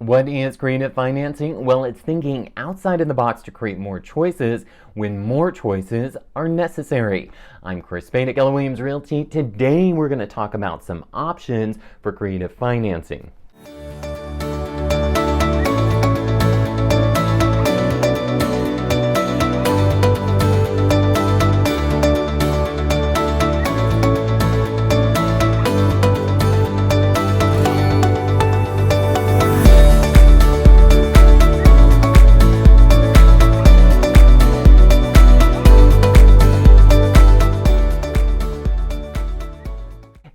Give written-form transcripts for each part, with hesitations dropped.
What is creative financing? Well, it's thinking outside of the box to create more choices when more choices are necessary. I'm Chris Spade at Keller Williams Realty. Today we're going to talk about some options for creative financing.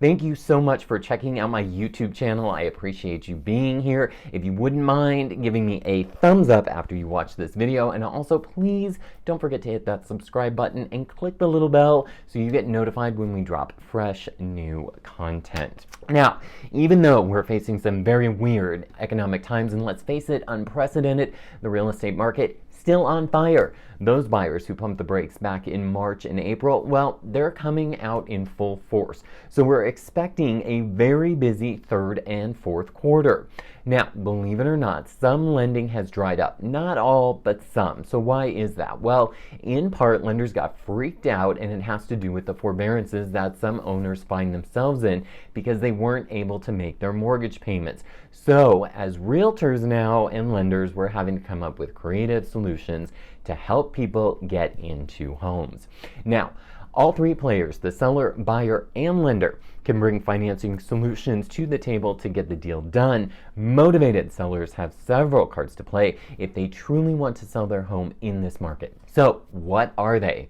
Thank you so much for checking out my YouTube channel. I appreciate you being here. If you wouldn't mind giving me a thumbs up after you watch this video, and also please don't forget to hit that subscribe button and click the little bell so you get notified when we drop fresh new content. Now, even though we're facing some very weird economic times, and let's face it, unprecedented, the real estate market still on fire. Those buyers who pumped the brakes back in March and April, well, they're coming out in full force. So we're expecting a very busy third and fourth quarter. Now, believe it or not, some lending has dried up. Not all, but some. So why is that? Well, in part, lenders got freaked out, and it has to do with the forbearances that some owners find themselves in because they weren't able to make their mortgage payments. So as realtors now and lenders, we're having to come up with creative solutions to help people get into homes. Now, all three players, the seller, buyer, and lender, can bring financing solutions to the table to get the deal done. Motivated sellers have several cards to play if they truly want to sell their home in this market. So, what are they?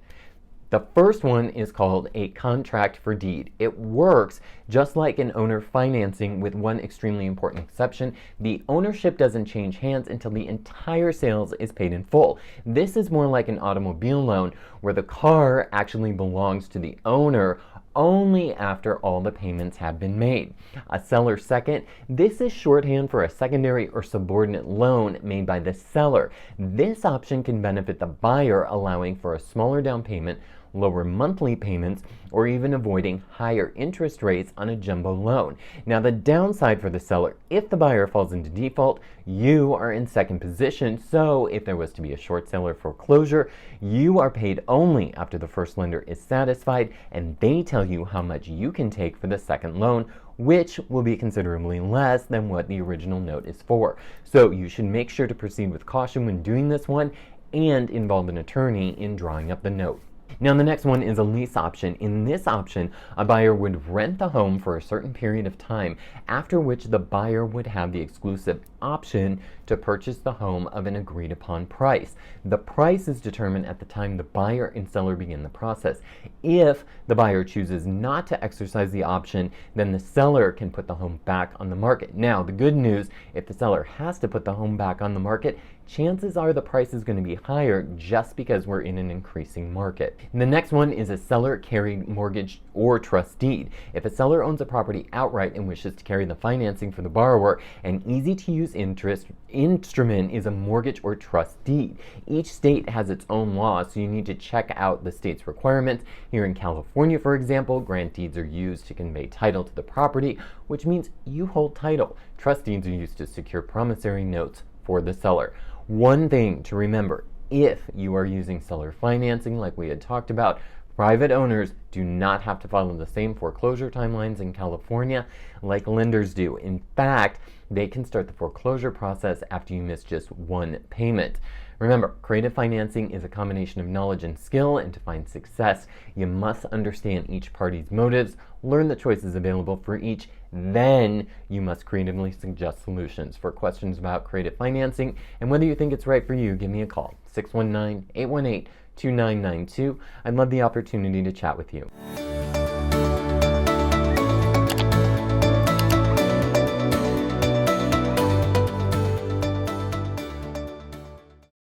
The first one is called a contract for deed. It works just like an owner financing, with one extremely important exception. The ownership doesn't change hands until the entire sale is paid in full. This is more like an automobile loan where the car actually belongs to the owner only after all the payments have been made. A seller second, this is shorthand for a secondary or subordinate loan made by the seller. This option can benefit the buyer, allowing for a smaller down payment, lower monthly payments, or even avoiding higher interest rates on a jumbo loan. Now, the downside for the seller, if the buyer falls into default, you are in second position. So if there was to be a short sale or foreclosure, you are paid only after the first lender is satisfied and they tell you how much you can take for the second loan, which will be considerably less than what the original note is for. So you should make sure to proceed with caution when doing this one and involve an attorney in drawing up the note. Now, the next one is a lease option. In this option, a buyer would rent the home for a certain period of time, after which the buyer would have the exclusive option to purchase the home of an agreed upon price. The price is determined at the time the buyer and seller begin the process. If the buyer chooses not to exercise the option, then the seller can put the home back on the market. Now, the good news, if the seller has to put the home back on the market, chances are the price is going to be higher just because we're in an increasing market. And the next one is a seller carried mortgage or trust deed. If a seller owns a property outright and wishes to carry the financing for the borrower, an easy to use instrument is a mortgage or trust deed. Each state has its own law, so you need to check out the state's requirements. Here in California, for example, grant deeds are used to convey title to the property, which means you hold title. Trust deeds are used to secure promissory notes for the seller. One thing to remember, if you are using seller financing like we had talked about, private owners do not have to follow the same foreclosure timelines in California like lenders do. In fact, they can start the foreclosure process after you miss just one payment. Remember, creative financing is a combination of knowledge and skill, and to find success, you must understand each party's motives, learn the choices available for each, then you must creatively suggest solutions. For questions about creative financing and whether you think it's right for you, give me a call, 619-818-2992. I'd love the opportunity to chat with you.